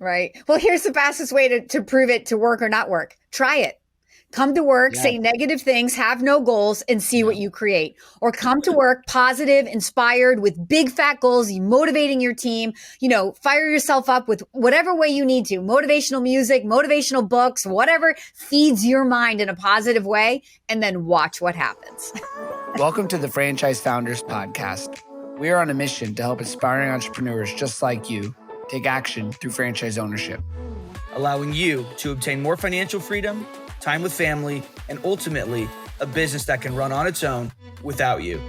Right. Well, here's the fastest way to prove it to work or not work. Try it. Come to work, Yeah. say negative things, have no goals, and see what you create. Or come to work positive, inspired, with big fat goals, motivating your team, fire yourself up with whatever way you need to. Motivational music, motivational books, whatever feeds your mind in a positive way, and then watch what happens. Welcome to the Franchise Founders Podcast. We are on a mission to help aspiring entrepreneurs just like you take action through franchise ownership, allowing you to obtain more financial freedom, time with family, and ultimately a business that can run on its own without you.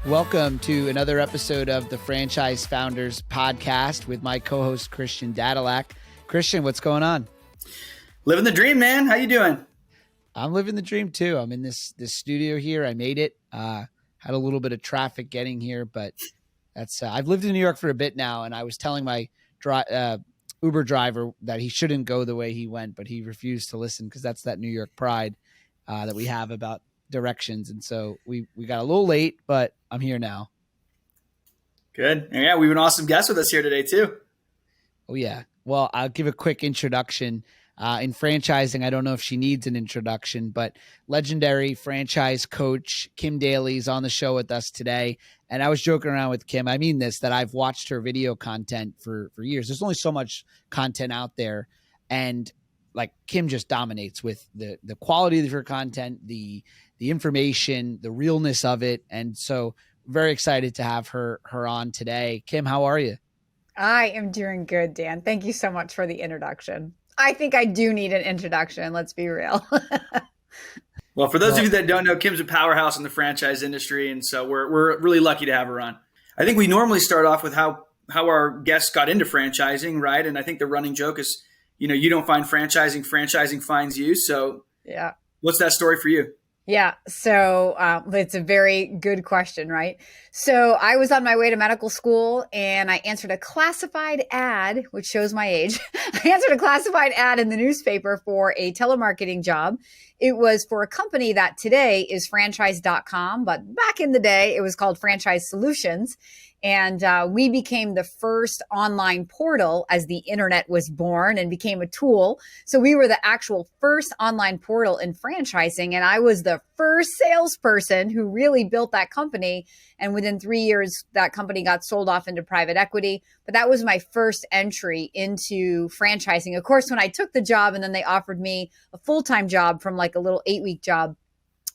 Welcome to another episode of the Franchise Founders Podcast with my co-host Christian Dadulak. Christian, what's going on? Living the dream, man. How you doing? I'm living the dream too. I'm in this studio here. I made it. Had a little bit of traffic getting here, but that's I've lived in New York for a bit now, and I was telling my Uber driver that he shouldn't go the way he went, but he refused to listen because that's that New York pride that we have about directions. And so we got a little late, but I'm here now. Good. Yeah, we have an awesome guest with us here today too. Oh yeah. Well, I'll give a quick introduction. In franchising, I don't know if she needs an introduction, but legendary franchise coach Kim Daly is on the show with us today. And I was joking around with Kim. I mean this, that I've watched her video content for years. There's only so much content out there. And like Kim just dominates with the quality of her content, the information, the realness of it. And so very excited to have her on today. Kim, how are you? I am doing good, Dan. Thank you so much for the introduction. I think I do need an introduction. Let's be real. Well, for those of you that don't know, Kim's a powerhouse in the franchise industry, and so we're really lucky to have her on. I think we normally start off with how our guests got into franchising, right? And I think the running joke is, you don't find franchising finds you. So yeah, what's that story for you? Yeah. So it's a very good question, right? So I was on my way to medical school and I answered a classified ad, which shows my age. I answered a classified ad in the newspaper for a telemarketing job. It was for a company that today is franchise.com, but back in the day, it was called Franchise Solutions. And we became the first online portal as the internet was born and became a tool. So we were the actual first online portal in franchising. And I was the first salesperson who really built that company. And within 3 years, that company got sold off into private equity. But that was my first entry into franchising. Of course, when I took the job and then they offered me a full-time job from like a little 8-week job,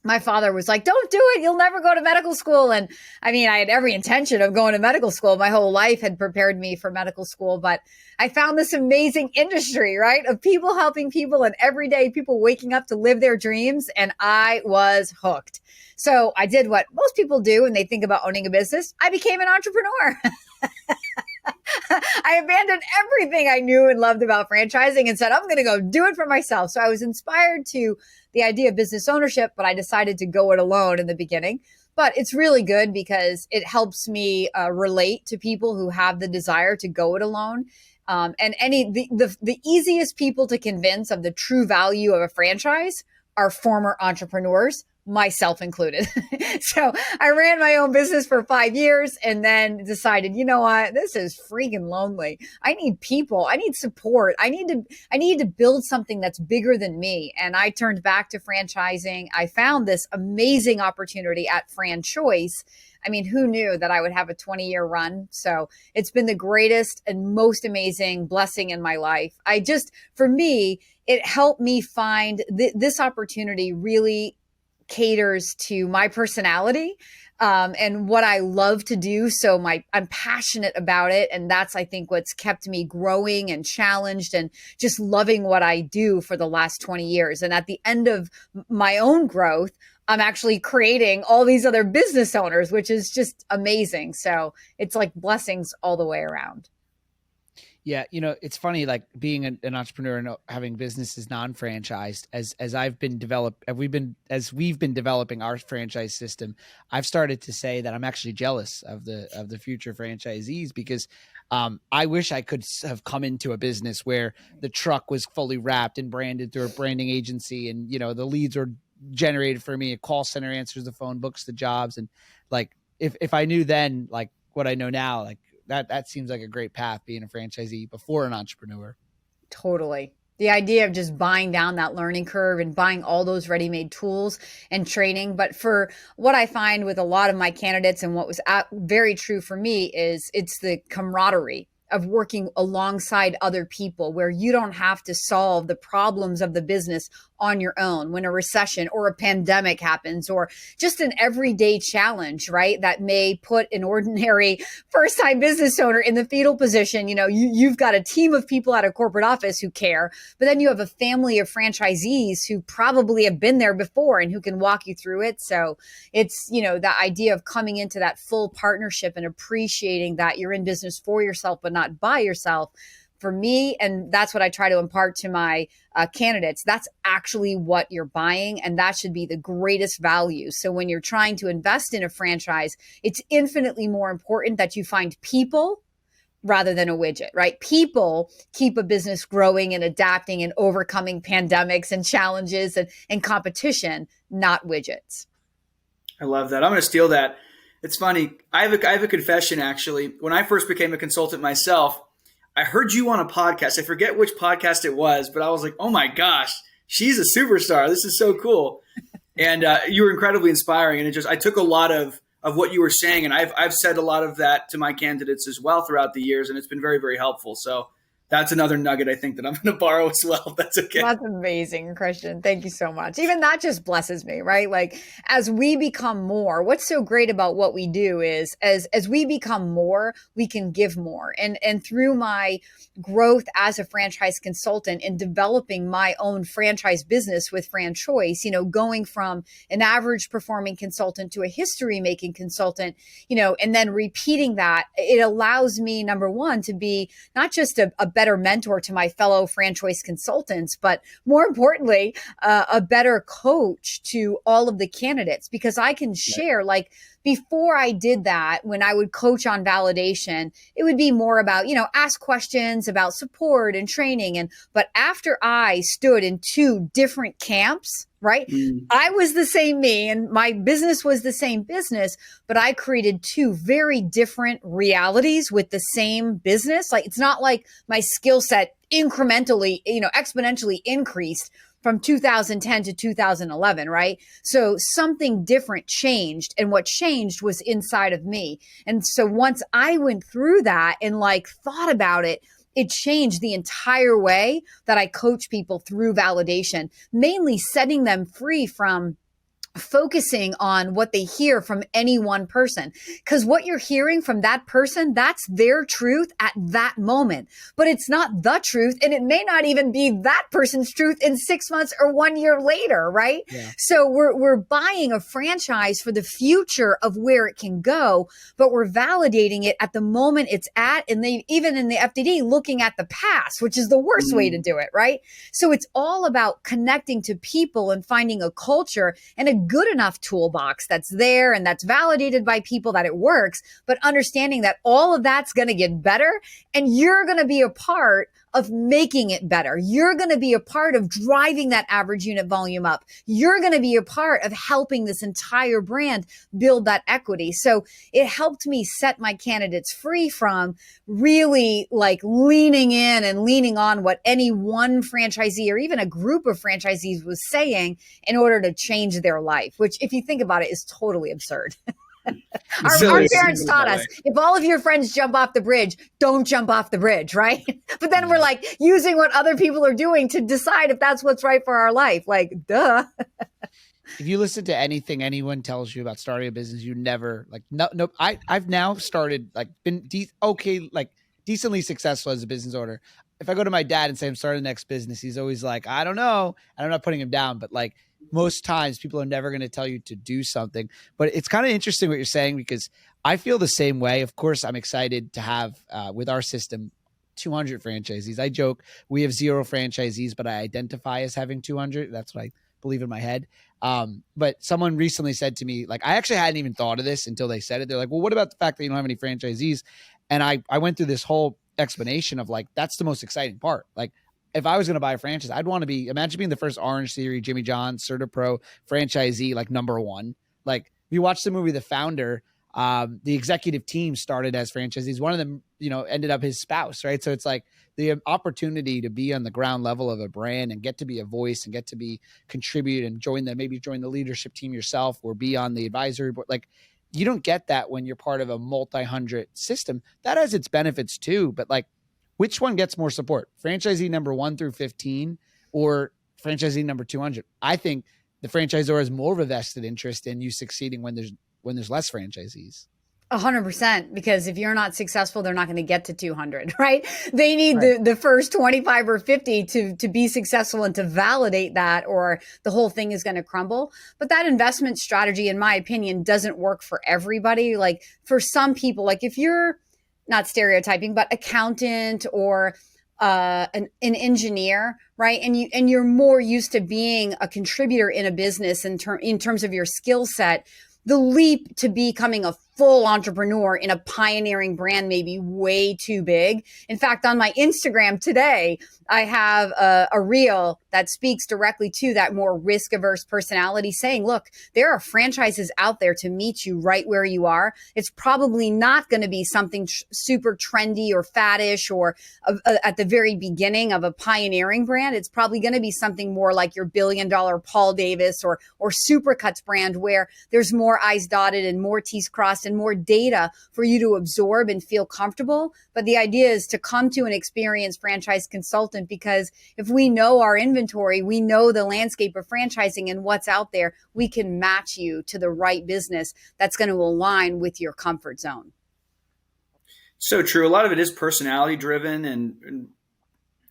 my father was like, don't do it. You'll never go to medical school. And I mean, I had every intention of going to medical school. My whole life had prepared me for medical school, but I found this amazing industry, right? Of people helping people and everyday people waking up to live their dreams. And I was hooked. So I did what most people do when they think about owning a business. I became an entrepreneur. I abandoned everything I knew and loved about franchising and said, I'm going to go do it for myself. So I was inspired to the idea of business ownership, but I decided to go it alone in the beginning. But it's really good because it helps me relate to people who have the desire to go it alone. And the easiest people to convince of the true value of a franchise are former entrepreneurs, myself included. So I ran my own business for 5 years and then decided, you know what, this is freaking lonely. I need people. I need support. I need to build something that's bigger than me. And I turned back to franchising. I found this amazing opportunity at FranChoice. I mean, who knew that I would have a 20-year run? So it's been the greatest and most amazing blessing in my life. For me, it helped me find this opportunity really caters to my personality and what I love to do. So I'm passionate about it. And that's, I think, what's kept me growing and challenged and just loving what I do for the last 20 years. And at the end of my own growth, I'm actually creating all these other business owners, which is just amazing. So it's like blessings all the way around. Yeah, it's funny, like being an entrepreneur and having businesses non-franchised. As we've been developing our franchise system, I've started to say that I'm actually jealous of the future franchisees because I wish I could have come into a business where the truck was fully wrapped and branded through a branding agency, and the leads are generated for me. A call center answers the phone, books the jobs, and like if I knew then, like what I know now, like that seems like a great path, being a franchisee before an entrepreneur. Totally. The idea of just buying down that learning curve and buying all those ready-made tools and training. But for what I find with a lot of my candidates, and what was very true for me, is it's the camaraderie of working alongside other people, where you don't have to solve the problems of the business on your own when a recession or a pandemic happens, or just an everyday challenge, right? That may put an ordinary first-time business owner in the fetal position. You know, you've got a team of people at a corporate office who care, but then you have a family of franchisees who probably have been there before and who can walk you through it. So it's, you know, the idea of coming into that full partnership and appreciating that you're in business for yourself, but not by yourself. For me, and that's what I try to impart to my candidates, that's actually what you're buying, and that should be the greatest value. So when you're trying to invest in a franchise, it's infinitely more important that you find people rather than a widget, right? People keep a business growing and adapting and overcoming pandemics and challenges and competition, not widgets. I love that. I'm going to steal that. It's funny. I have a confession, actually. When I first became a consultant myself, I heard you on a podcast. I forget which podcast it was, but I was like, oh my gosh, she's a superstar. This is so cool. And you were incredibly inspiring. And I took a lot of what you were saying. And I've said a lot of that to my candidates as well throughout the years. And it's been very, very helpful. So that's another nugget I think that I'm going to borrow as well. If that's okay. That's amazing, Christian. Thank you so much. Even that just blesses me, right? Like, as we become more, what's so great about what we do is as we become more, we can give more. And through my growth as a franchise consultant and developing my own franchise business with FranChoice, you know, going from an average performing consultant to a history making consultant, you know, and then repeating that, it allows me, number one, to be not just a better mentor to my fellow FranChoice consultants, but more importantly, a better coach to all of the candidates, because I can share, like, before I did that, when I would coach on validation, it would be more about, you know, ask questions about support and training. But after I stood in two different camps, right? I was the same me and my business was the same business, but I created two very different realities with the same business. Like, it's not like my skill set incrementally, you know, exponentially increased from 2010 to 2011, right? So something different changed, and what changed was inside of me. And so once I went through that and like thought about it, it changed the entire way that I coach people through validation, mainly setting them free from focusing on what they hear from any one person. Because what you're hearing from that person, that's their truth at that moment. But it's not the truth. And it may not even be that person's truth in 6 months or 1 year later, right? Yeah. So we're buying a franchise for the future of where it can go, but we're validating it at the moment it's at. And they, even in the FDD, looking at the past, which is the worst way to do it, right? So it's all about connecting to people and finding a culture and a good enough toolbox that's there and that's validated by people that it works, but understanding that all of that's going to get better and you're going to be a part of making it better. You're going to be a part of driving that average unit volume up. You're going to be a part of helping this entire brand build that equity. So it helped me set my candidates free from really like leaning in and leaning on what any one franchisee or even a group of franchisees was saying in order to change their life, which, if you think about it, is totally absurd. Our parents taught us, if all of your friends jump off the bridge, don't jump off the bridge, right? But then we're like using what other people are doing to decide if that's what's right for our life. Like, duh. If you listen to anything anyone tells you about starting a business, you never like, no, I've now started like been decently successful as a business owner. If I go to my dad and say I'm starting the next business, he's always like, I don't know. And I'm not putting him down, but like, most times people are never going to tell you to do something. But it's kind of interesting what you're saying, because I feel the same way. Of course, I'm excited to have with our system 200 franchisees. I joke we have 0 franchisees, but I identify as having 200. That's what I believe in my head. But someone recently said to me, like, I actually hadn't even thought of this until they said it. They're like, well, what about the fact that you don't have any franchisees? And I went through this whole explanation of like, that's the most exciting part. Like, if I was going to buy a franchise, I'd want to imagine being the first Orange Theory, Jimmy John, Certa Pro franchisee, like #1. Like, if you watch the movie The Founder, the executive team started as franchisees. One of them, ended up his spouse, right? So it's like the opportunity to be on the ground level of a brand and get to be a voice and get to contribute and maybe join the leadership team yourself or be on the advisory board. Like, you don't get that when you're part of a multi-hundred system. That has its benefits too, but like, which one gets more support? Franchisee number 1 through 15 or franchisee number 200? I think the franchisor has more of a vested interest in you succeeding when there's less franchisees. 100%, because if you're not successful, they're not going to get to 200, right? They need the first 25 or 50 to be successful and to validate that, or the whole thing is going to crumble. But that investment strategy, in my opinion, doesn't work for everybody. Like, for some people, like if you're not stereotyping, but accountant or an engineer, right? And you're more used to being a contributor in a business in terms of your skill set, the leap to becoming a full entrepreneur in a pioneering brand may be way too big. In fact, on my Instagram today, I have a reel that speaks directly to that more risk-averse personality, saying, look, there are franchises out there to meet you right where you are. It's probably not going to be something super trendy or faddish or at the very beginning of a pioneering brand. It's probably going to be something more like your billion-dollar Paul Davis or Supercuts brand, where there's more I's dotted and more T's crossed and more data for you to absorb and feel comfortable. But the idea is to come to an experienced franchise consultant, because if we know our inventory, we know the landscape of franchising and what's out there, we can match you to the right business that's going to align with your comfort zone. So true. A lot of it is personality driven. And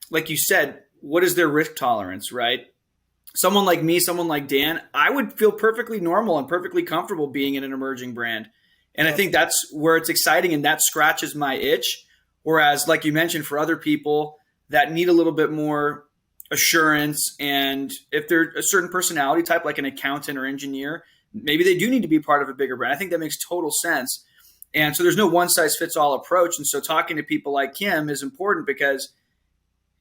like you said, what is their risk tolerance, right? Someone like me, someone like Dan, I would feel perfectly normal and perfectly comfortable being in an emerging brand. And I think that's where it's exciting, and that scratches my itch. Whereas, like you mentioned, for other people that need a little bit more assurance, and if they're a certain personality type, like an accountant or engineer, maybe they do need to be part of a bigger brand. I think that makes total sense. And so there's no one size fits all approach. And so talking to people like Kim is important, because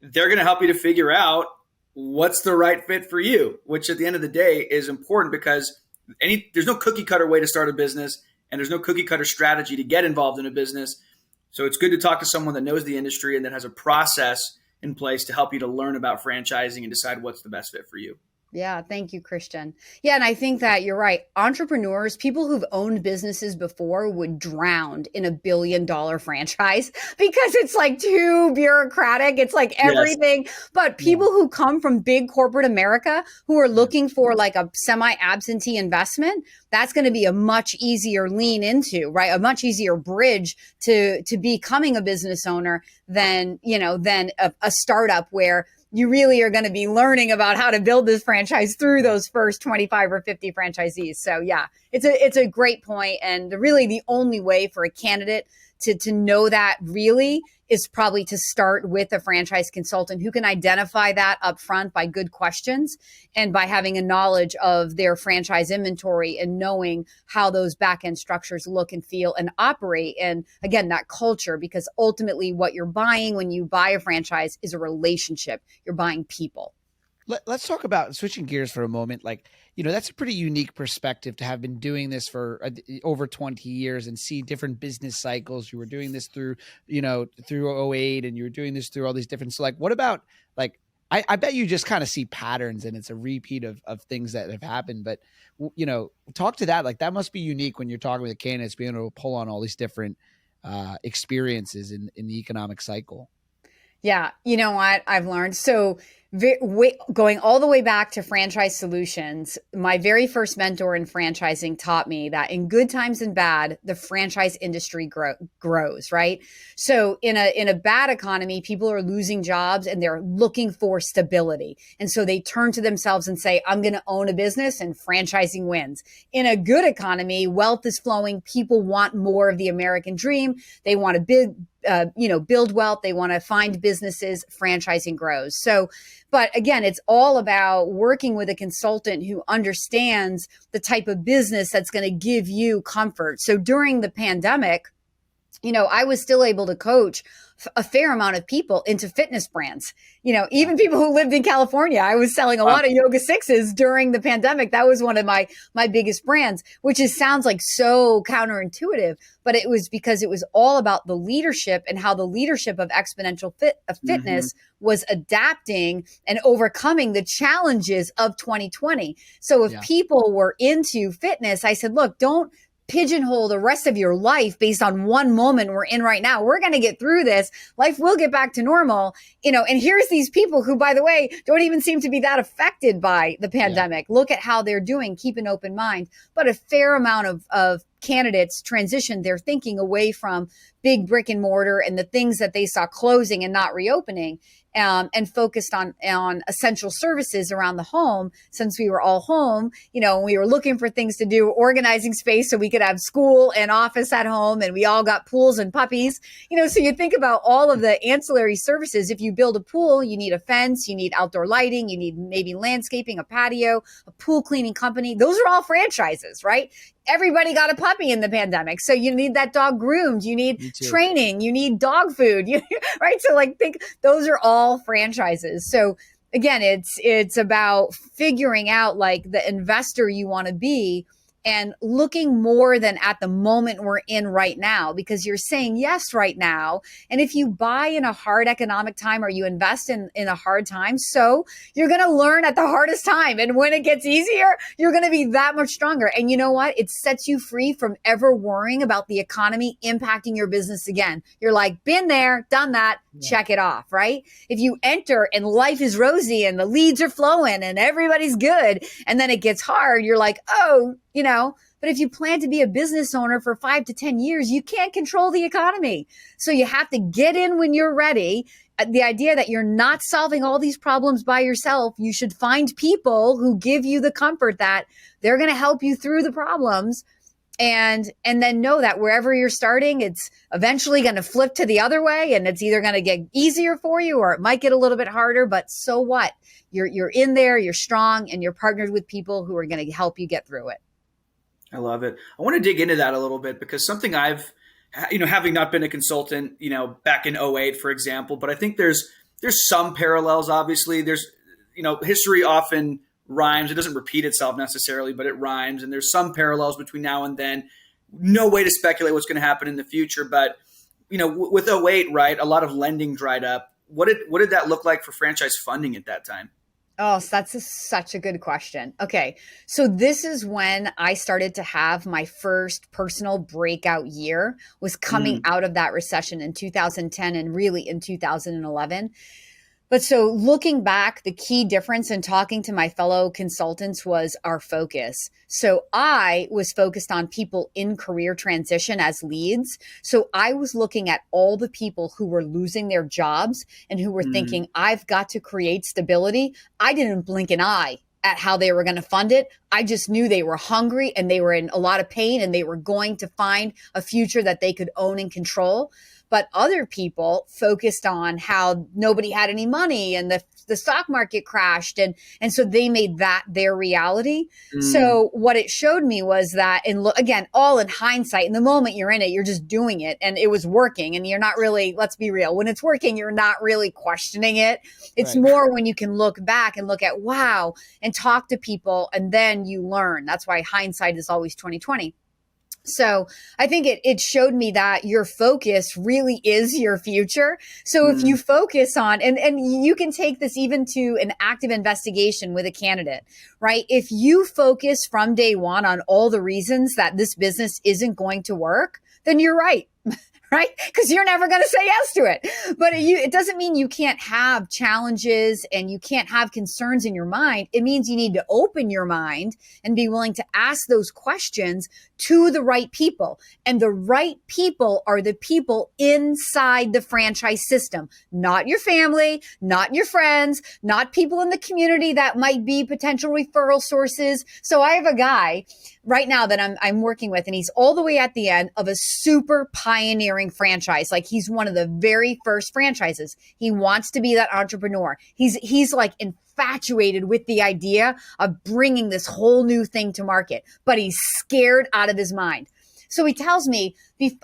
they're going to help you to figure out what's the right fit for you, which at the end of the day is important, because there's no cookie cutter way to start a business, and there's no cookie cutter strategy to get involved in a business. So it's good to talk to someone that knows the industry and that has a process in place to help you to learn about franchising and decide what's the best fit for you. Yeah. Thank you, Christian. Yeah. And I think that you're right. Entrepreneurs, people who've owned businesses before, would drown in a $1 billion franchise because it's like too bureaucratic. It's like everything. Yes. But people who come from big corporate America, who are looking for like a semi-absentee investment, that's going to be a much easier lean into, right? A much easier bridge to becoming a business owner than a startup where you really are going to be learning about how to build this franchise through those first 25 or 50 franchisees. So yeah, it's a great point. And really the only way for a candidate to know that really is probably to start with a franchise consultant who can identify that up front by good questions and by having a knowledge of their franchise inventory and knowing how those back-end structures look and feel and operate. And again, that culture, because ultimately what you're buying when you buy a franchise is a relationship. You're buying people. Let's talk about switching gears for a moment. Like, that's a pretty unique perspective to have been doing this for over 20 years and see different business cycles. You were doing this through 08, and you were doing this through all these different. So like, what about like, I bet you just kind of see patterns and it's a repeat of things that have happened. But, talk to that. Like, that must be unique when you're talking with the candidates, being able to pull on all these different experiences in the economic cycle. Yeah. You know what I've learned? So going all the way back to Franchise Solutions, my very first mentor in franchising taught me that in good times and bad, the franchise industry grows, right? So in a bad economy, people are losing jobs and they're looking for stability. And so they turn to themselves and say, I'm going to own a business, and franchising wins. In a good economy, wealth is flowing. People want more of the American dream. They want to build wealth. They want to find businesses. Franchising grows. So, but again, it's all about working with a consultant who understands the type of business that's going to give you comfort. So during the pandemic, I was still able to coach a fair amount of people into fitness brands. Even people who lived in California, I was selling a lot of Yoga Sixes during the pandemic. That was one of my biggest brands, which sounds like so counterintuitive, but it was because it was all about the leadership and how the leadership of exponential fitness was adapting and overcoming the challenges of 2020. So if people were into fitness, I said, look, don't pigeonhole the rest of your life based on one moment we're in right now. We're going to get through this. Life will get back to normal, and here's these people who, by the way, don't even seem to be that affected by the pandemic. Look at how they're doing. Keep an open mind. But a fair amount of candidates transitioned their thinking away from big brick and mortar and the things that they saw closing and not reopening, and focused on essential services around the home. Since we were all home, we were looking for things to do, organizing space so we could have school and office at home, and we all got pools and puppies. So you think about all of the ancillary services. If you build a pool, you need a fence, you need outdoor lighting, you need maybe landscaping, a patio, a pool cleaning company. Those are all franchises, right? Everybody got a puppy in the pandemic. So you need that dog groomed. You need training. You need dog food, right? So think those are all franchises. So again, it's about figuring out the investor you want to be and looking more than at the moment we're in right now, because you're saying yes right now. And if you buy in a hard economic time or you invest in a hard time, so you're going to learn at the hardest time. And when it gets easier, you're going to be that much stronger. And you know what? It sets you free from ever worrying about the economy impacting your business again. You're like, been there, done that, check it off, right? If you enter and life is rosy and the leads are flowing and everybody's good, and then it gets hard, you're like, oh, but if you plan to be a business owner for 5 to 10 years, you can't control the economy. So you have to get in when you're ready. The idea that you're not solving all these problems by yourself, you should find people who give you the comfort that they're going to help you through the problems. And then know that wherever you're starting, it's eventually going to flip to the other way, and it's either going to get easier for you or it might get a little bit harder. But so what? You're in there, you're strong, and you're partnered with people who are going to help you get through it. I love it. I want to dig into that a little bit, because something I've, having not been a consultant, back in '08, for example, but I think there's some parallels. Obviously, there's, history often rhymes. It doesn't repeat itself necessarily, but it rhymes. And there's some parallels between now and then. No way to speculate what's going to happen in the future. But, with '08, right, a lot of lending dried up. What did that look like for franchise funding at that time? Oh, so that's such a good question. Okay. So this is when I started to have my first personal breakout year, was coming out of that recession in 2010 and really in 2011. But so looking back, the key difference in talking to my fellow consultants was our focus. So I was focused on people in career transition as leads. So I was looking at all the people who were losing their jobs and who were thinking, I've got to create stability. I didn't blink an eye at how they were going to fund it. I just knew they were hungry and they were in a lot of pain and they were going to find a future that they could own and control. But other people focused on how nobody had any money and the stock market crashed. And so they made that their reality. So what it showed me was that, again, all in hindsight, in the moment you're in it, you're just doing it and it was working, and you're not really, let's be real, when it's working, you're not really questioning it. It's more when you can look back and look at, wow, and talk to people, and then you learn. That's why hindsight is always 20/20. So I think it showed me that your focus really is your future. So if you focus on, and you can take this even to an active investigation with a candidate, right? If you focus from day one on all the reasons that this business isn't going to work, then you're right. Right? Because you're never going to say yes to it. But it doesn't mean you can't have challenges and you can't have concerns in your mind. It means you need to open your mind and be willing to ask those questions to the right people. And the right people are the people inside the franchise system, not your family, not your friends, not people in the community that might be potential referral sources. So I have a guy right now that I'm working with, and he's all the way at the end of a super pioneering franchise. Like, he's one of the very first franchises. He wants to be that entrepreneur. He's like infatuated with the idea of bringing this whole new thing to market, but he's scared out of his mind. So he tells me,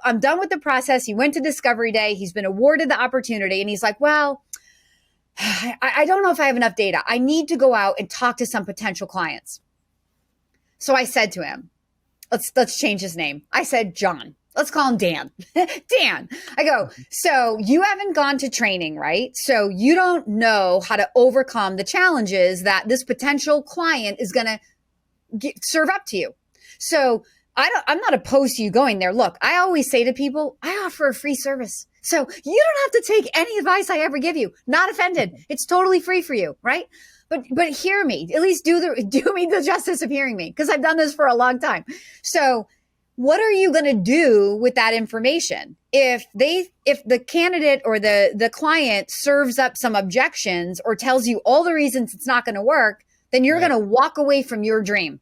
I'm done with the process. He went to discovery day. He's been awarded the opportunity. And he's like, well, I don't know if I have enough data. I need to go out and talk to some potential clients. So I said to him, let's change his name. I said, John. Let's call him Dan. Dan. I go, so you haven't gone to training, right? So you don't know how to overcome the challenges that this potential client is going to serve up to you. So I'm not opposed to you going there. Look, I always say to people, I offer a free service. So you don't have to take any advice I ever give you. Not offended. It's totally free for you, right? But hear me. At least do me the justice of hearing me, because I've done this for a long time. So what are you going to do with that information? If the candidate or the client serves up some objections or tells you all the reasons it's not going to work, then you're going to walk away from your dream.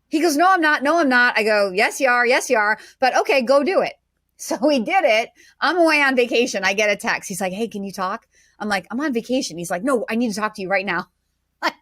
He goes, no, I'm not. No, I'm not. I go, yes, you are. Yes, you are. But okay, go do it. So he did it. I'm away on vacation. I get a text. He's like, hey, can you talk? I'm like, I'm on vacation. He's like, no, I need to talk to you right now. Like,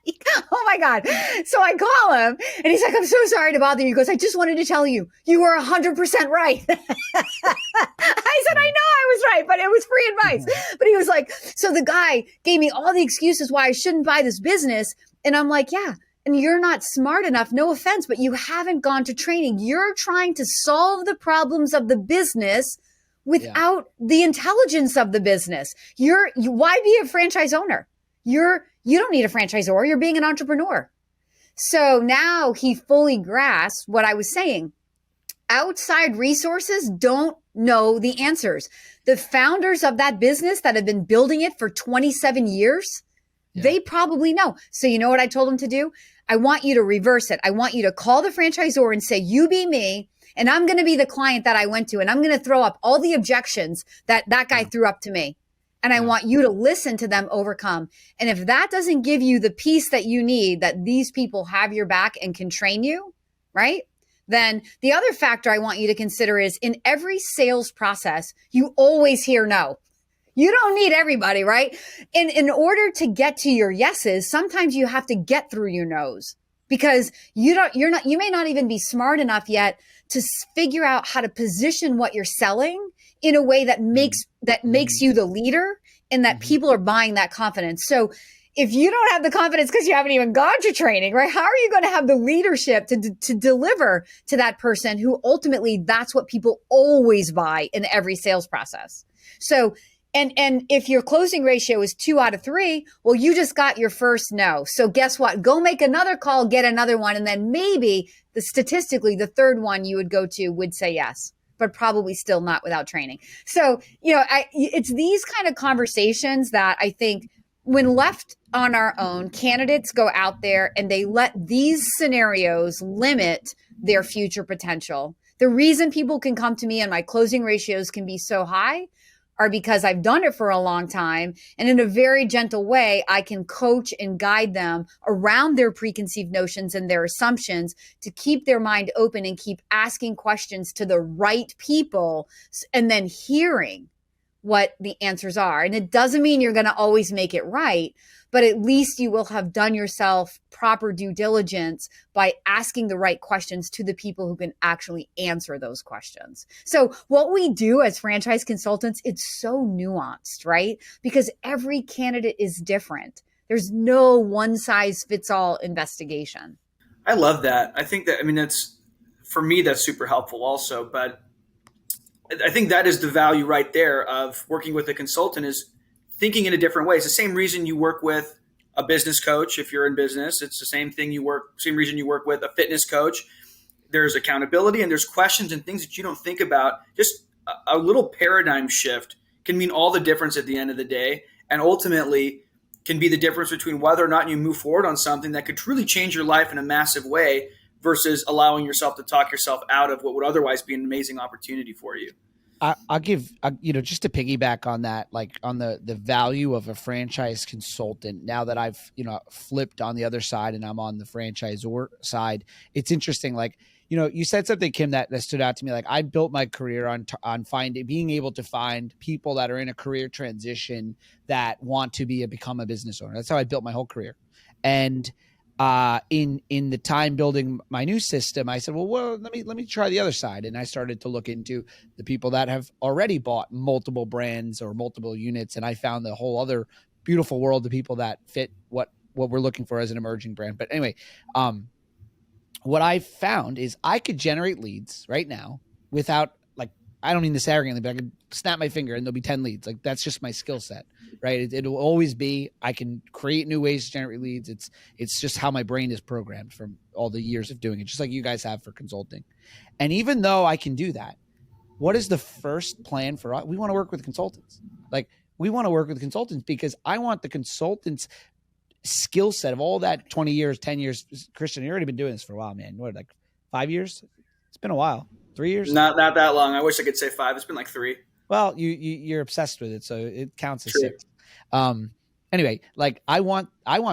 oh my God. So I call him and he's like, I'm so sorry to bother you. He goes, I just wanted to tell you, you were 100% right. I said, I know I was right, but it was free advice. But he was like, so the guy gave me all the excuses why I shouldn't buy this business. And I'm like, yeah. And you're not smart enough, no offense, but you haven't gone to training. You're trying to solve the problems of the business without the intelligence of the business. Why be a franchise owner? You don't need a franchisor. You're being an entrepreneur. So now he fully grasped what I was saying. Outside resources don't know the answers. The founders of that business that have been building it for 27 years, they probably know. So you know what I told him to do? I want you to reverse it. I want you to call the franchisor and say, you be me, and I'm going to be the client that I went to, and I'm going to throw up all the objections that guy threw up to me. And I want you to listen to them overcome. And if that doesn't give you the peace that you need, that these people have your back and can train you, right? Then the other factor I want you to consider is in every sales process, you always hear no. You don't need everybody, right? In order to get to your yeses, sometimes you have to get through your no's, because you may not even be smart enough yet to figure out how to position what you're selling in a way that makes you the leader and that people are buying that confidence. So if you don't have the confidence because you haven't even gone to training, right? How are you going to have the leadership to deliver to that person who ultimately that's what people always buy in every sales process? So, and if your closing ratio is 2 out of 3, well, you just got your first no. So guess what? Go make another call, get another one. And then maybe statistically, the third one you would go to would say yes, but probably still not without training. So, it's these kind of conversations that I think when left on our own, candidates go out there and they let these scenarios limit their future potential. The reason people can come to me and my closing ratios can be so high are because I've done it for a long time. And in a very gentle way, I can coach and guide them around their preconceived notions and their assumptions to keep their mind open and keep asking questions to the right people and then hearing what the answers are. And it doesn't mean you're going to always make it right, but at least you will have done yourself proper due diligence by asking the right questions to the people who can actually answer those questions. So what we do as franchise consultants, it's so nuanced, right? Because every candidate is different. There's no one size fits all investigation. I love that. I think that, for me, that's super helpful also, but I think that is the value right there of working with a consultant, is thinking in a different way. It's the same reason you work with a business coach if you're in business. It's the same reason you work with a fitness coach. There's accountability and there's questions and things that you don't think about. Just a little paradigm shift can mean all the difference at the end of the day, and ultimately can be the difference between whether or not you move forward on something that could truly change your life in a massive way versus allowing yourself to talk yourself out of what would otherwise be an amazing opportunity for you. I'll give, just to piggyback on that, like on the value of a franchise consultant, now that I've, flipped on the other side and I'm on the franchisor side, it's interesting. Like, you said something, Kim, that stood out to me. Like, I built my career on being able to find people that are in a career transition that want to become a business owner. That's how I built my whole career. And in the time building my new system, I said, well, let me try the other side. And I started to look into the people that have already bought multiple brands or multiple units. And I found the whole other beautiful world of people that fit what we're looking for as an emerging brand. But anyway, what I found is I could generate leads right now without, like, I don't mean this arrogantly, but I could snap my finger and there'll be 10 leads. Like, that's just my skill set, right? It'll always be, I can create new ways to generate leads. It's just how my brain is programmed from all the years of doing it, just like you guys have for consulting. And even though I can do that, what is the first plan for us? We want to work with consultants. Like, we want to work with consultants because I want the consultants' skill set of all that 20 years, 10 years. Christian, you've already been doing this for a while, man. What, like 5 years? It's been a while. 3 years? Not that long. I wish I could say 5. It's been like 3. Well, you're obsessed with it, so it counts as 6. Anyway, like I want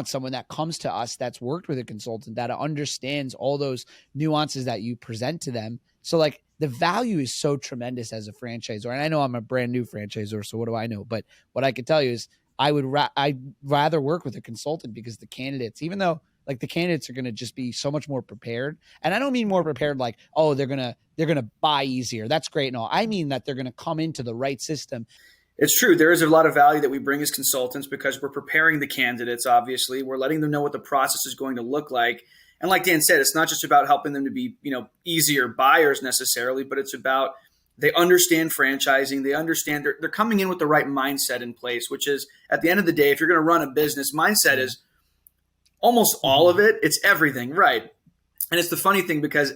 someone that comes to us that's worked with a consultant that understands all those nuances that you present to them. So like the value is so tremendous as a franchisor. And I know I'm a brand new franchisor, so what do I know? But what I can tell you is I'd rather work with a consultant because the candidates, even though like the candidates are going to just be so much more prepared. And I don't mean more prepared like, oh, they're going to buy easier. That's great. No, I mean that they're going to come into the right system. It's true. There is a lot of value that we bring as consultants because we're preparing the candidates, obviously. We're letting them know what the process is going to look like. And like Dan said, it's not just about helping them to be, easier buyers necessarily, but it's about they understand franchising. They understand they're coming in with the right mindset in place, which is at the end of the day, if you're going to run a business, mindset is almost all of it. It's everything, right? And it's the funny thing because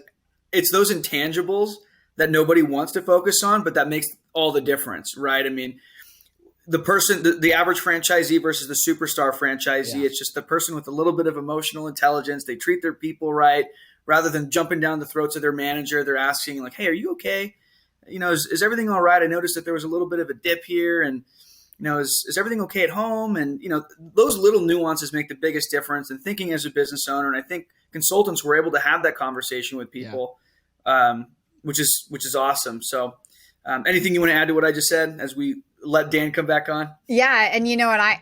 it's those intangibles that nobody wants to focus on, but that makes all the difference, right? I mean, the average franchisee versus the superstar franchisee, It's just the person with a little bit of emotional intelligence. They treat their people right. Rather than jumping down the throats of their manager, they're asking like, hey, are you okay? Is everything all right? I noticed that there was a little bit of a dip here and, is everything okay at home? And, those little nuances make the biggest difference in thinking as a business owner. And I think consultants were able to have that conversation with people, which is awesome. So anything you want to add to what I just said as we let Dan come back on? Yeah. And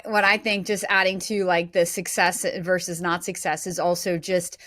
what I think, just adding to like the success versus not success, is also just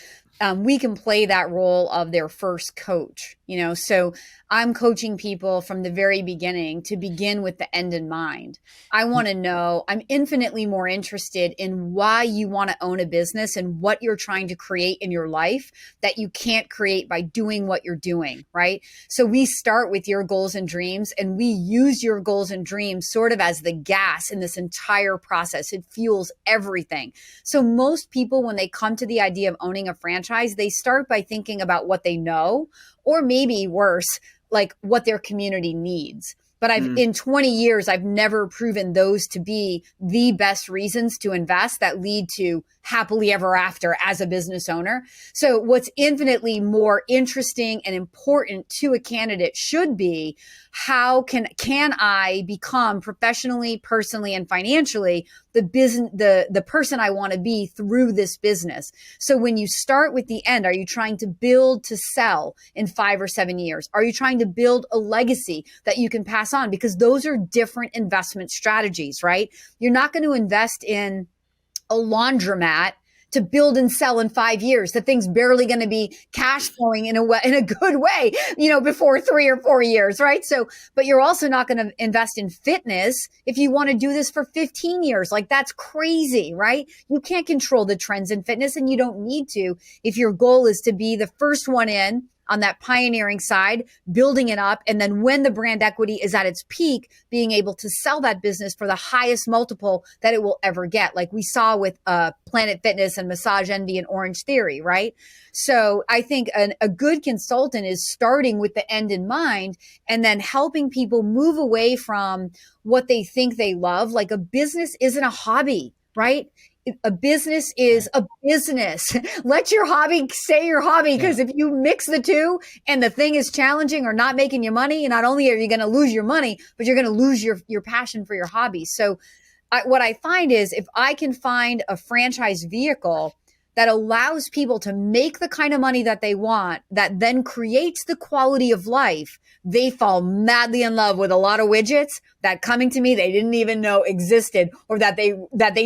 we can play that role of their first coach, so I'm coaching people from the very beginning to begin with the end in mind. I want to know, I'm infinitely more interested in why you want to own a business and what you're trying to create in your life that you can't create by doing what you're doing, right? So we start with your goals and dreams, and we use your goals and dreams sort of as the gas in this entire process. It fuels everything. So most people, when they come to the idea of owning a franchise, they start by thinking about what they know, or maybe worse, like what their community needs. But in 20 years, I've never proven those to be the best reasons to invest that lead to happily ever after as a business owner. So what's infinitely more interesting and important to a candidate should be, how can I become professionally, personally, and financially the person I want to be through this business? So when you start with the end, are you trying to build to sell in 5 or 7 years? Are you trying to build a legacy that you can pass on? Because those are different investment strategies, right? You're not going to invest in a laundromat to build and sell in 5 years. The thing's barely going to be cash flowing in a good way, before 3 or 4 years, right? So, but you're also not going to invest in fitness if you want to do this for 15 years. Like, that's crazy, right? You can't control the trends in fitness, and you don't need to if your goal is to be the first one in on that pioneering side, building it up. And then when the brand equity is at its peak, being able to sell that business for the highest multiple that it will ever get. Like we saw with Planet Fitness and Massage Envy and Orange Theory, right? So I think a good consultant is starting with the end in mind and then helping people move away from what they think they love. Like, a business isn't a hobby, right? A business is a business. Let your hobby stay your hobby, because if you mix the two and the thing is challenging or not making you money, not only are you going to lose your money, but you're going to lose your passion for your hobby. So what I find is, if I can find a franchise vehicle that allows people to make the kind of money that they want, that then creates the quality of life, they fall madly in love with a lot of widgets that coming to me they didn't even know existed, or that they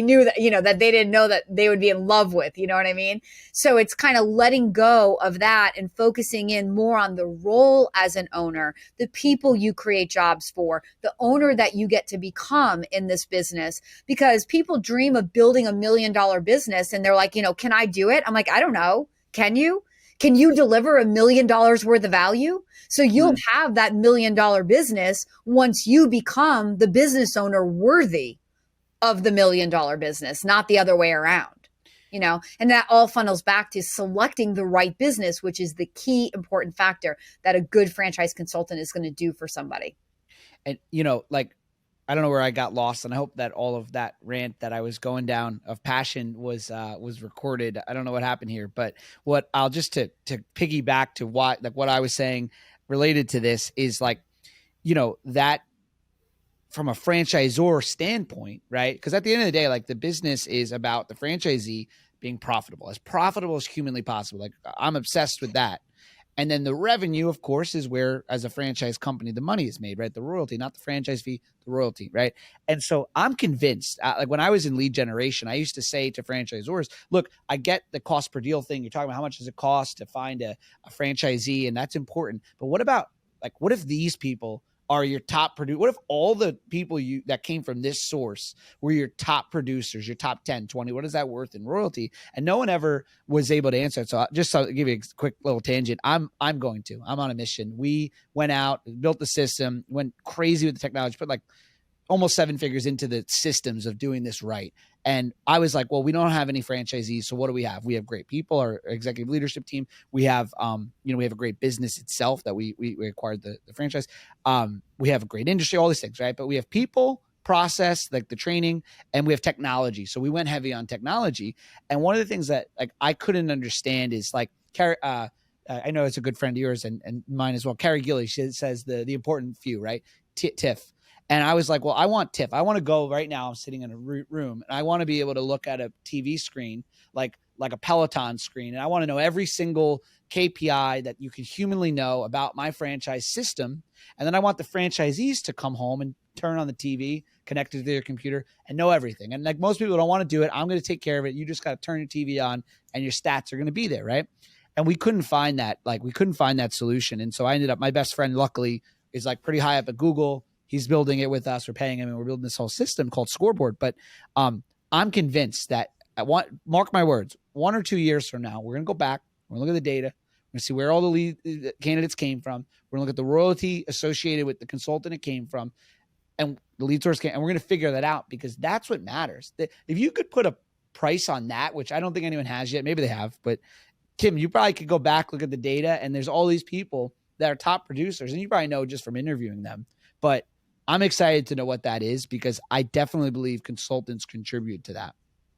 knew that, that they didn't know that they would be in love with, you know what I mean? So it's kind of letting go of that and focusing in more on the role as an owner, the people you create jobs for, the owner that you get to become in this business. Because people dream of building $1 million business and they're like, can I do it? I'm like, I don't know. Can you? Can you deliver $1 million worth of value? So you'll have that $1 million business once you become the business owner worthy of the $1 million business, not the other way around, and that all funnels back to selecting the right business, which is the key important factor that a good franchise consultant is going to do for somebody. And, I don't know where I got lost, and I hope that all of that rant that I was going down of passion was recorded. I don't know what happened here, but what I'll just to piggyback to what I was saying related to this is that from a franchisor standpoint, right? Because at the end of the day, the business is about the franchisee being profitable as humanly possible. I'm obsessed with that. And then the revenue, of course, is where, as a franchise company, the money is made, right? The royalty, not the franchise fee, the royalty, right? And so I'm convinced, when I was in lead generation, I used to say to franchisors, look, I get the cost per deal thing. You're talking about how much does it cost to find a franchisee, and that's important. But what about, what if these people are your top producer? What if all the people that came from this source were your top producers, your top 10, 20? What is that worth in royalty? And no one ever was able to answer it. So just to give you a quick little tangent, I'm on a mission. We went out, built the system, went crazy with the technology, put almost 7 figures into the systems of doing this right. And I was like, well, we don't have any franchisees. So what do we have? We have great people, our executive leadership team. We have, we have a great business itself that we acquired the franchise. We have a great industry, all these things, right? But we have people, process, the training, and we have technology. So we went heavy on technology. And one of the things that I couldn't understand is Carrie, I know it's a good friend of yours and mine as well. Carrie Gilly, she says the important few, right? TIFF. And I was like, well, I want TIFF. I want to go right now. I'm sitting in a room and I want to be able to look at a TV screen, like a Peloton screen. And I want to know every single KPI that you can humanly know about my franchise system. And then I want the franchisees to come home and turn on the TV, connect it to their computer, and know everything. And most people don't want to do it. I'm going to take care of it. You just got to turn your TV on and your stats are going to be there, right? And we couldn't find that. We couldn't find that solution. And so I ended up, my best friend, luckily, is pretty high up at Google. He's building it with us. We're paying him, and we're building this whole system called Scoreboard. But I'm convinced that mark my words, 1 or 2 years from now, we're going to go back. We're going to look at the data. We're going to see where all the lead candidates came from. We're going to look at the royalty associated with the consultant it came from, and the lead source came. And we're going to figure that out, because that's what matters. If you could put a price on that, which I don't think anyone has yet, maybe they have, but Kim, you probably could go back, look at the data, and there's all these people that are top producers, and you probably know just from interviewing them. But I'm excited to know what that is, because I definitely believe consultants contribute to that.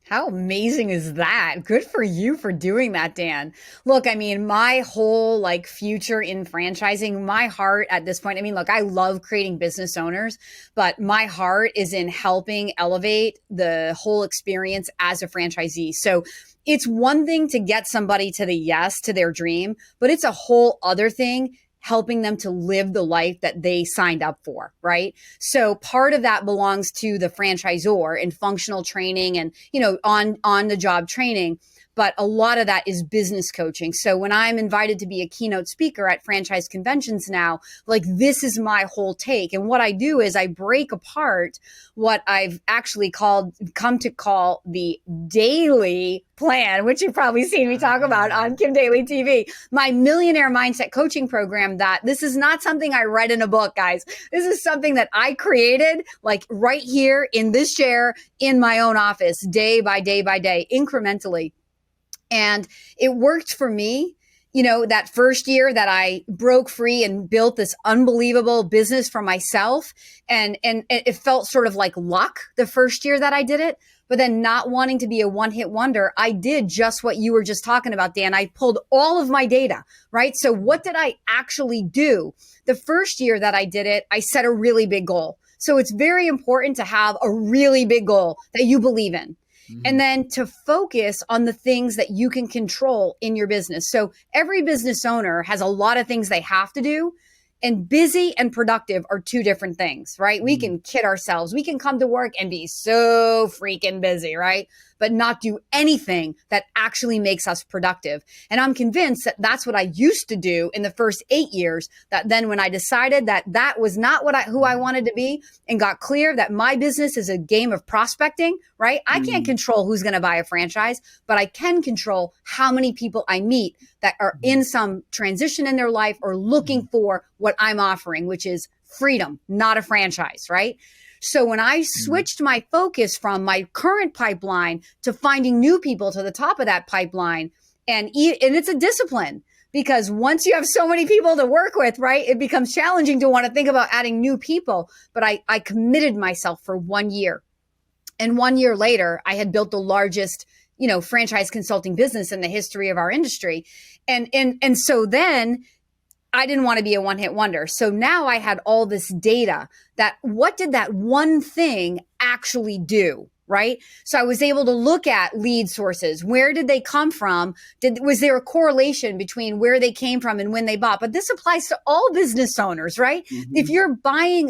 How amazing is that? Good for you for doing that, Dan. Look, my whole future in franchising, my heart at this point, I love creating business owners, but my heart is in helping elevate the whole experience as a franchisee. So it's one thing to get somebody to the yes to their dream, but it's a whole other thing helping them to live the life that they signed up for, right? So part of that belongs to the franchisor in functional training and, on the job training. But a lot of that is business coaching. So when I'm invited to be a keynote speaker at franchise conventions now, this is my whole take. And what I do is I break apart what I've actually come to call the daily plan, which you've probably seen me talk about on Kim Daly TV, my millionaire mindset coaching program. That this is not something I read in a book, guys. This is something that I created right here in this chair in my own office, day by day by day, incrementally. And it worked for me, that first year that I broke free and built this unbelievable business for myself. And it felt sort of like luck the first year that I did it. But then, not wanting to be a one-hit wonder, I did just what you were just talking about, Dan. I pulled all of my data, right? So what did I actually do? The first year that I did it, I set a really big goal. So it's very important to have a really big goal that you believe in. and then to focus on the things that you can control in your business. So every business owner has a lot of things they have to do. And busy and productive are two different things, right? We can kid ourselves. We can come to work and be so freaking busy, right? But not do anything that actually makes us productive. And I'm convinced that that's what I used to do in the first 8 years, that then when I decided that that was not who I wanted to be and got clear that my business is a game of prospecting, right? I can't control who's going to buy a franchise, but I can control how many people I meet that are in some transition in their life or looking for what I'm offering, which is freedom, not a franchise, right? So when I switched my focus from my current pipeline to finding new people to the top of that pipeline, and it's a discipline, because once you have so many people to work with, right, it becomes challenging to want to think about adding new people. But I committed myself for 1 year. And 1 year later, I had built the largest, franchise consulting business in the history of our industry. And so then I didn't want to be a one-hit wonder. So now I had all this data that what did that one thing actually do? Right? So I was able to look at lead sources. Where did they come from? Was there a correlation between where they came from and when they bought? But this applies to all business owners, right? If you're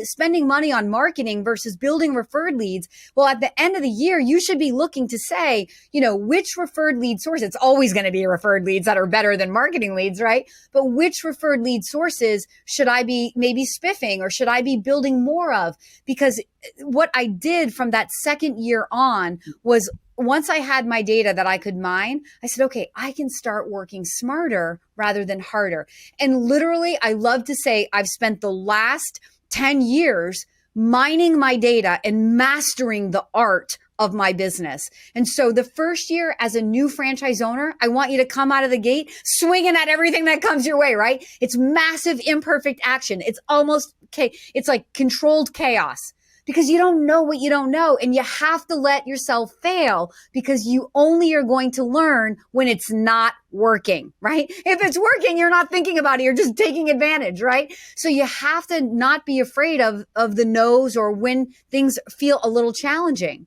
spending money on marketing versus building referred leads, well, at the end of the year, you should be looking to say, which referred lead source, it's always going to be referred leads that are better than marketing leads, right? But which referred lead sources should I be maybe spiffing, or should I be building more of? Because what I did from that second year on was, once I had my data that I could mine, I said, okay, I can start working smarter rather than harder. And literally, I love to say I've spent the last 10 years mining my data and mastering the art of my business. And so the first year as a new franchise owner, I want you to come out of the gate swinging at everything that comes your way, right? It's massive, imperfect action. It's almost, it's like controlled chaos. Because you don't know what you don't know, and you have to let yourself fail, because you only are going to learn when it's not working, right? If it's working, you're not thinking about it. You're just taking advantage, right? So you have to not be afraid of the no's, or when things feel a little challenging.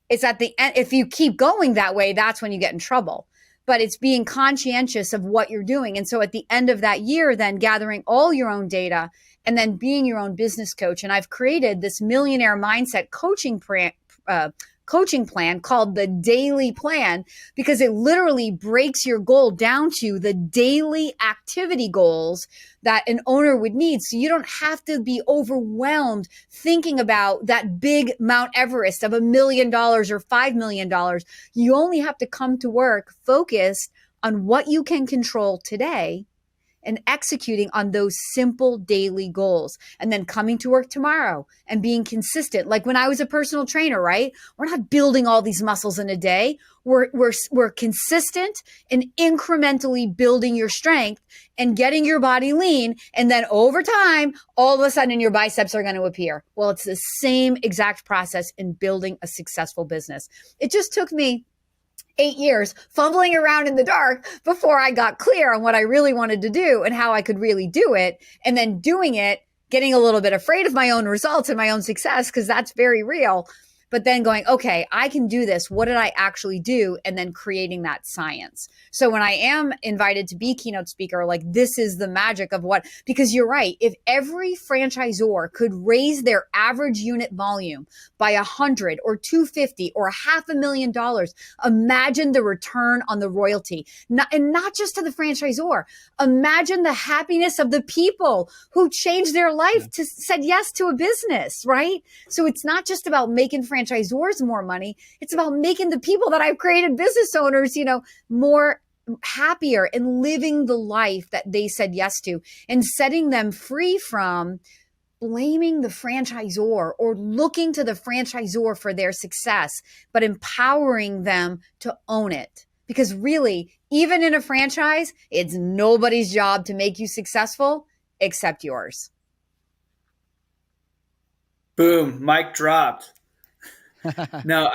It's at the end, if you keep going that way, that's when you get in trouble. But it's being conscientious of what you're doing. And so at the end of that year, then gathering all your own data and then being your own business coach. And I've created this millionaire mindset coaching plan called the Daily Plan, because it literally breaks your goal down to the daily activity goals that an owner would need. So you don't have to be overwhelmed thinking about that big Mount Everest of $1 million or $5 million. You only have to come to work focused on what you can control today and executing on those simple daily goals, and then coming to work tomorrow and being consistent. Like when I was a personal trainer, right? We're not building all these muscles in a day. We're consistent and incrementally building your strength and getting your body lean. And then over time, all of a sudden your biceps are going to appear. Well, it's the same exact process in building a successful business. It just took me 8 years fumbling around in the dark before I got clear on what I really wanted to do and how I could really do it. And then doing it, getting a little bit afraid of my own results and my own success, because that's very real. But then going, okay, I can do this. What did I actually do? And then creating that science. So when I am invited to be keynote speaker, like this is the magic of what, because you're right. If every franchisor could raise their average unit volume by 100 or 250 or $500,000, imagine the return on the royalty. And not just to the franchisor. Imagine the happiness of the people who changed their life said yes to a business, right? So it's not just about making franchisors more money. It's about making the people that I've created, business owners, more happier and living the life that they said yes to, and setting them free from blaming the franchisor or looking to the franchisor for their success, but empowering them to own it. Because really, even in a franchise, it's nobody's job to make you successful except yours. Boom, mic dropped. No,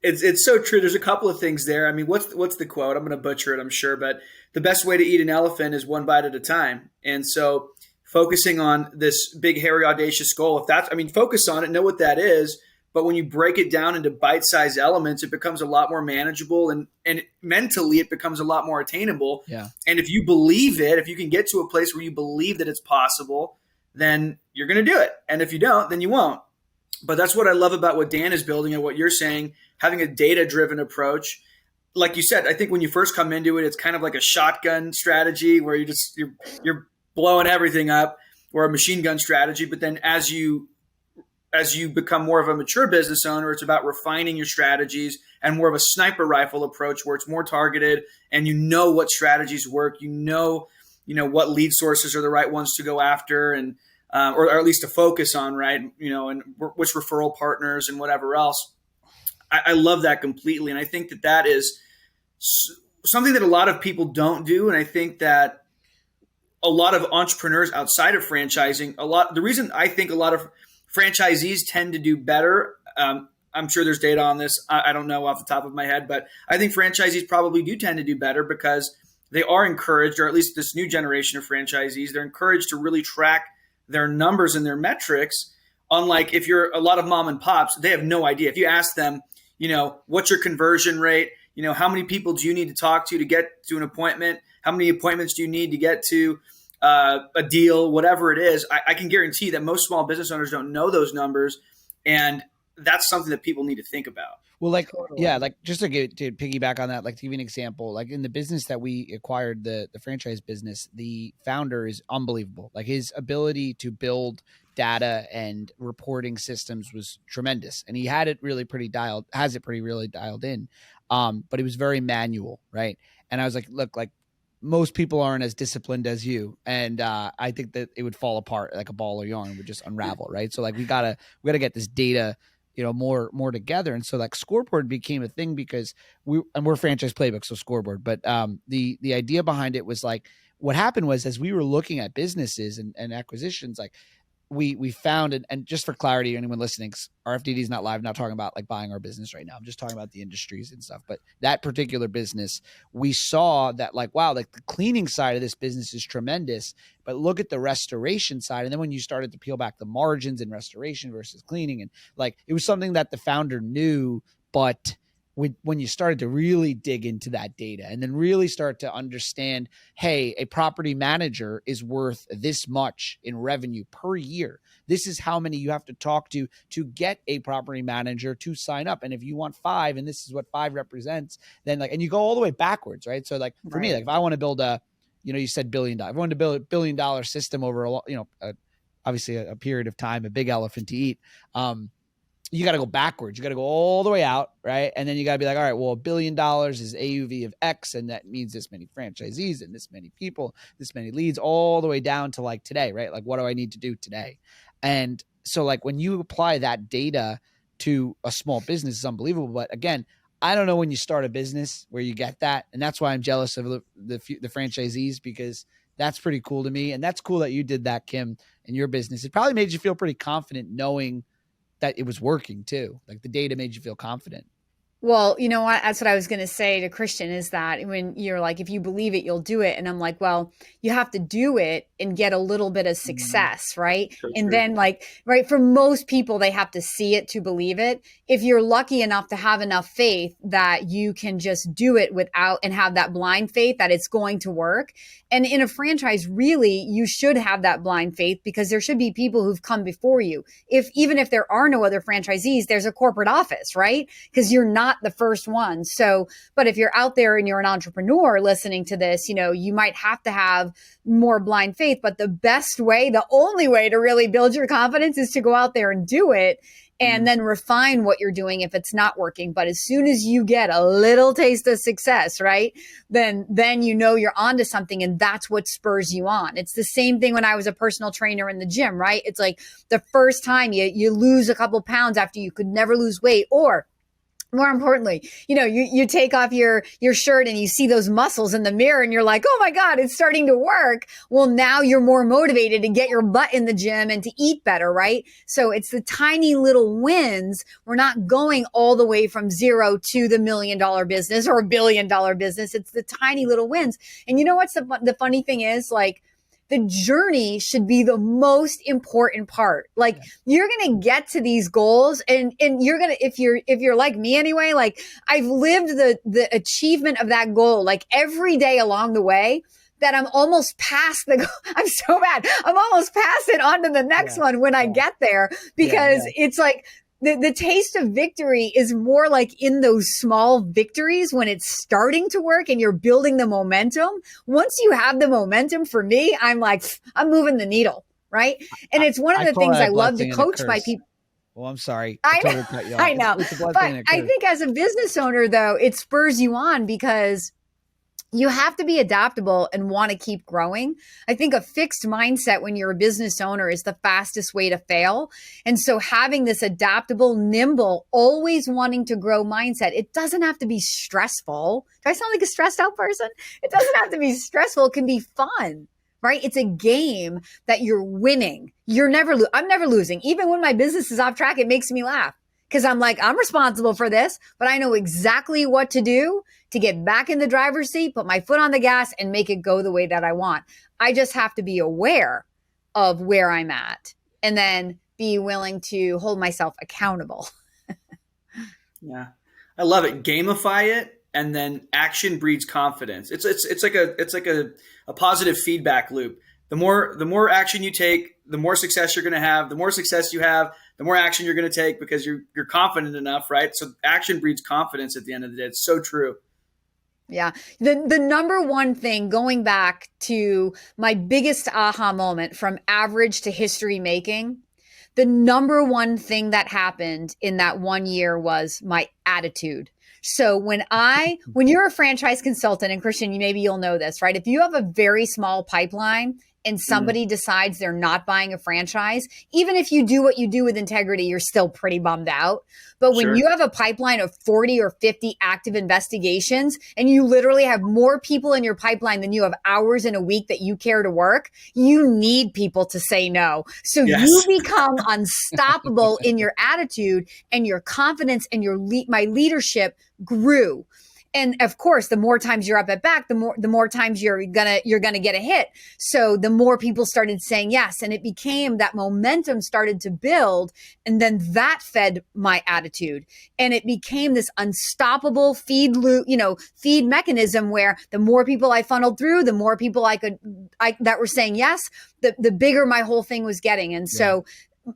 it's so true. There's a couple of things there. I mean, what's the quote? I'm going to butcher it, I'm sure, but the best way to eat an elephant is one bite at a time. And so focusing on this big, hairy, audacious goal, focus on it, know what that is, But when you break it down into bite-sized elements, it becomes a lot more manageable, and mentally it becomes a lot more attainable. Yeah. And if you believe it, if you can get to a place where you believe that it's possible, then you're going to do it. And if you don't, then you won't. But that's what I love about what Dan is building and what you're saying, having a data-driven approach. Like you said, I think when you first come into it, it's kind of like a shotgun strategy where you're blowing everything up, or a machine gun strategy. But then as you become more of a mature business owner, it's about refining your strategies and more of a sniper rifle approach where it's more targeted and you know what strategies work, you know what lead sources are the right ones to go after, and or at least to focus on, right? And which referral partners and whatever else. I love that completely. And I think that is something that a lot of people don't do. And I think that a lot of entrepreneurs outside of franchising, the reason I think a lot of franchisees tend to do better, I'm sure there's data on this. I don't know off the top of my head, but I think franchisees probably do tend to do better because they are encouraged, or at least this new generation of franchisees, they're encouraged to really track their numbers and their metrics. Unlike if you're a lot of mom and pops, they have no idea. If you ask them, what's your conversion rate? How many people do you need to talk to get to an appointment? How many appointments do you need to get to a deal, whatever it is? I can guarantee that most small business owners don't know those numbers. And that's something that people need to think about. Well, just to piggyback on that, like to give you an example, like in the business that we acquired, the franchise business, the founder is unbelievable. Like his ability to build data and reporting systems was tremendous. And he had it really has it really dialed in. But it was very manual. Right. And I was like, look, like most people aren't as disciplined as you. And I think that it would fall apart like a ball of yarn would just unravel. Right. So like we gotta get this data, more together. And so like scoreboard became a thing because we're franchise playbook, so scoreboard. But the idea behind it was like, what happened was as we were looking at businesses and acquisitions, like we found, and just for clarity, anyone listening, our FDD is not live, I'm not talking about like buying our business right now. I'm just talking about the industries and stuff. But that particular business, we saw that like, wow, like the cleaning side of this business is tremendous, but look at the restoration side. And then when you started to peel back the margins in restoration versus cleaning, and like, it was something that the founder knew, but when you started to really dig into that data and then really start to understand, hey, a property manager is worth this much in revenue per year. This is how many you have to talk to get a property manager to sign up. And if you want 5, and this is what 5 represents, then like, and you go all the way backwards, right? So like for me, like if I want to build you said $1 billion, if I wanted to build $1 billion system over obviously a period of time, a big elephant to eat. You got to go backwards. You got to go all the way out, right? And then you got to be like, all right, well, $1 billion is AUV of X, and that means this many franchisees and this many people, this many leads, all the way down to like today, right? Like, what do I need to do today? And so like when you apply that data to a small business, it's unbelievable. But again, I don't know when you start a business where you get that. And that's why I'm jealous of the franchisees, because that's pretty cool to me. And that's cool that you did that, Kim, in your business. It probably made you feel pretty confident knowing that it was working too. Like the data made you feel confident. Well, you know what? That's what I was going to say to Christian, is that when you're like, if you believe it, you'll do it. And I'm like, well, you have to do it and get a little bit of success, right? So and true. then like, right, for most people, they have to see it to believe it. If you're lucky enough to have enough faith that you can just do it without, and have that blind faith that it's going to work. And in a franchise, really, you should have that blind faith, because there should be people who've come before you. Even if there are no other franchisees, there's a corporate office, right? Because you're not the first one. So, but if you're out there and you're an entrepreneur listening to this, you might have to have more blind faith. But the best way, the only way to really build your confidence is to go out there and do it, and then refine what you're doing if it's not working. But as soon as you get a little taste of success, right, then you're onto something, and that's what spurs you on. It's the same thing when I was a personal trainer in the gym, right? It's like the first time you lose a couple pounds after you could never lose weight, or more importantly, you take off your shirt and you see those muscles in the mirror and you're like, oh my God, it's starting to work. Well, now you're more motivated to get your butt in the gym and to eat better, right? So it's the tiny little wins. We're not going all the way from 0 to the $1 million business or $1 billion business. It's the tiny little wins. And you know what's the funny thing is, like, the journey should be the most important part. Like you're going to get to these goals and you're going to, if you're like me anyway, like I've lived the achievement of that goal, like every day along the way, that I'm almost past the goal. I'm so bad. I'm almost past it on to the next one when I get there, because it's like, the taste of victory is more like in those small victories when it's starting to work and you're building the momentum. Once you have the momentum, for me, I'm like, I'm moving the needle, right? And it's one of the things I love to coach my people. Well, I'm sorry. I know. But I think as a business owner, though, it spurs you on because you have to be adaptable and want to keep growing. I think a fixed mindset when you're a business owner is the fastest way to fail. And so having this adaptable, nimble, always wanting to grow mindset, it doesn't have to be stressful. Do I sound like a stressed out person? It doesn't have to be stressful. It can be fun, right? It's a game that you're winning. I'm never losing. Even when my business is off track, it makes me laugh because I'm like, I'm responsible for this, but I know exactly what to do to get back in the driver's seat, put my foot on the gas and make it go the way that I want. I just have to be aware of where I'm at and then be willing to hold myself accountable. Yeah. I love it. Gamify it. And then action breeds confidence. It's like a positive feedback loop. The more action you take, the more success you're going to have. The more success you have, the more action you're going to take because you're confident enough, right? So action breeds confidence at the end of the day. It's so true. Yeah. The number one thing, going back to my biggest aha moment from average to history making, the number one thing that happened in that 1 year was my attitude. So when you're a franchise consultant, and Christian, maybe you'll know this, right? If you have a very small pipeline and somebody decides they're not buying a franchise, even if you do what you do with integrity, you're still pretty bummed out. But when you have a pipeline of 40 or 50 active investigations and you literally have more people in your pipeline than you have hours in a week that you care to work, you need people to say no. So you become unstoppable in your attitude, and your confidence and my leadership grew. And of course, the more times you're up at bat, the more times you're gonna get a hit. So the more people started saying yes, and it became that momentum started to build, and then that fed my attitude, and it became this unstoppable feed loop, feed mechanism where the more people I funneled through, the more people that were saying yes, the bigger my whole thing was getting, and so.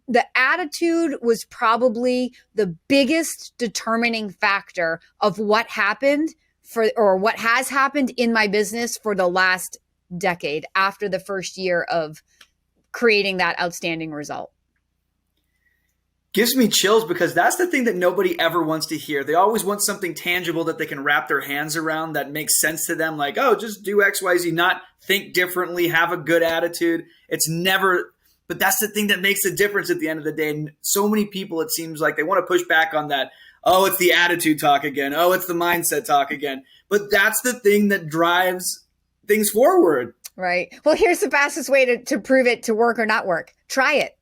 The attitude was probably the biggest determining factor of what happened what has happened in my business for the last decade after the first year of creating that outstanding result. Gives me chills because that's the thing that nobody ever wants to hear. They always want something tangible that they can wrap their hands around that makes sense to them. Like, oh, just do X, Y, Z, not think differently, have a good attitude. It's never... But that's the thing that makes the difference at the end of the day. And so many people, it seems like they want to push back on that. Oh, it's the attitude talk again. Oh, it's the mindset talk again. But that's the thing that drives things forward. Right. Well, here's the fastest way to prove it to work or not work. Try it.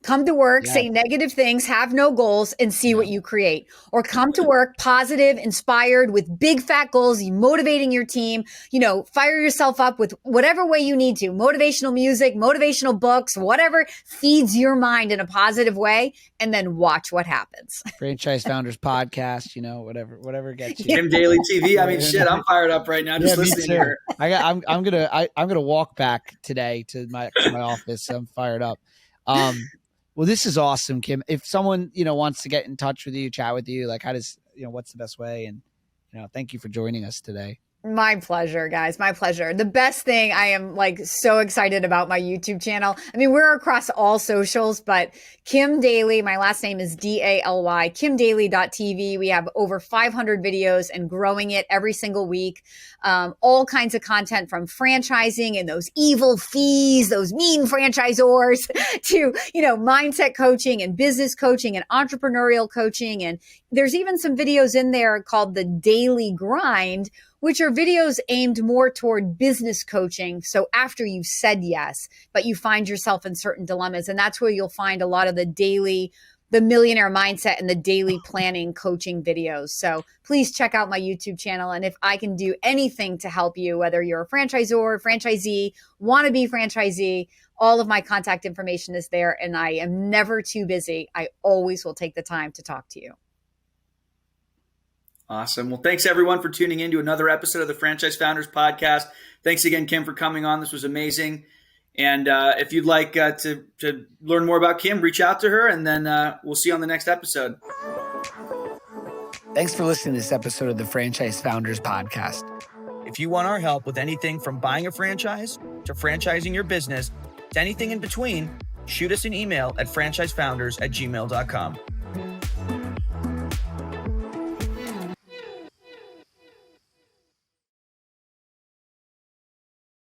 Come to work, say negative things, have no goals, and see what you create. Or come to work positive, inspired, with big fat goals, motivating your team, fire yourself up with whatever way you need to. Motivational music, motivational books, whatever feeds your mind in a positive way, and then watch what happens. Franchise Founders Podcast, whatever gets you. Kim Daly TV. I mean, shit, I'm fired up right now just listening to her. I'm gonna walk back today to my office. So I'm fired up. Well, this is awesome, Kim. If someone, wants to get in touch with you, chat with you, like how does, what's the best way? And, thank you for joining us today. My pleasure, guys. My pleasure. The best thing, I am so excited about my YouTube channel. I mean, we're across all socials, but Kim Daly, my last name is Daly, kimdaly.tv. We have over 500 videos and growing it every single week. All kinds of content from franchising and those evil fees, those mean franchisors to, mindset coaching and business coaching and entrepreneurial coaching. And there's even some videos in there called the Daily Grind, which are videos aimed more toward business coaching. So after you've said yes, but you find yourself in certain dilemmas, and that's where you'll find a lot of the daily the millionaire mindset and the daily planning coaching videos. So please check out my YouTube channel. And if I can do anything to help you, whether you're a franchisor, franchisee, wannabe franchisee, all of my contact information is there. And I am never too busy. I always will take the time to talk to you. Awesome. Well, thanks everyone for tuning in to another episode of the Franchise Founders Podcast. Thanks again, Kim, for coming on. This was amazing. And if you'd like to learn more about Kim, reach out to her, and then we'll see you on the next episode. Thanks for listening to this episode of the Franchise Founders Podcast. If you want our help with anything from buying a franchise to franchising your business to anything in between, shoot us an email at franchisefounders@gmail.com.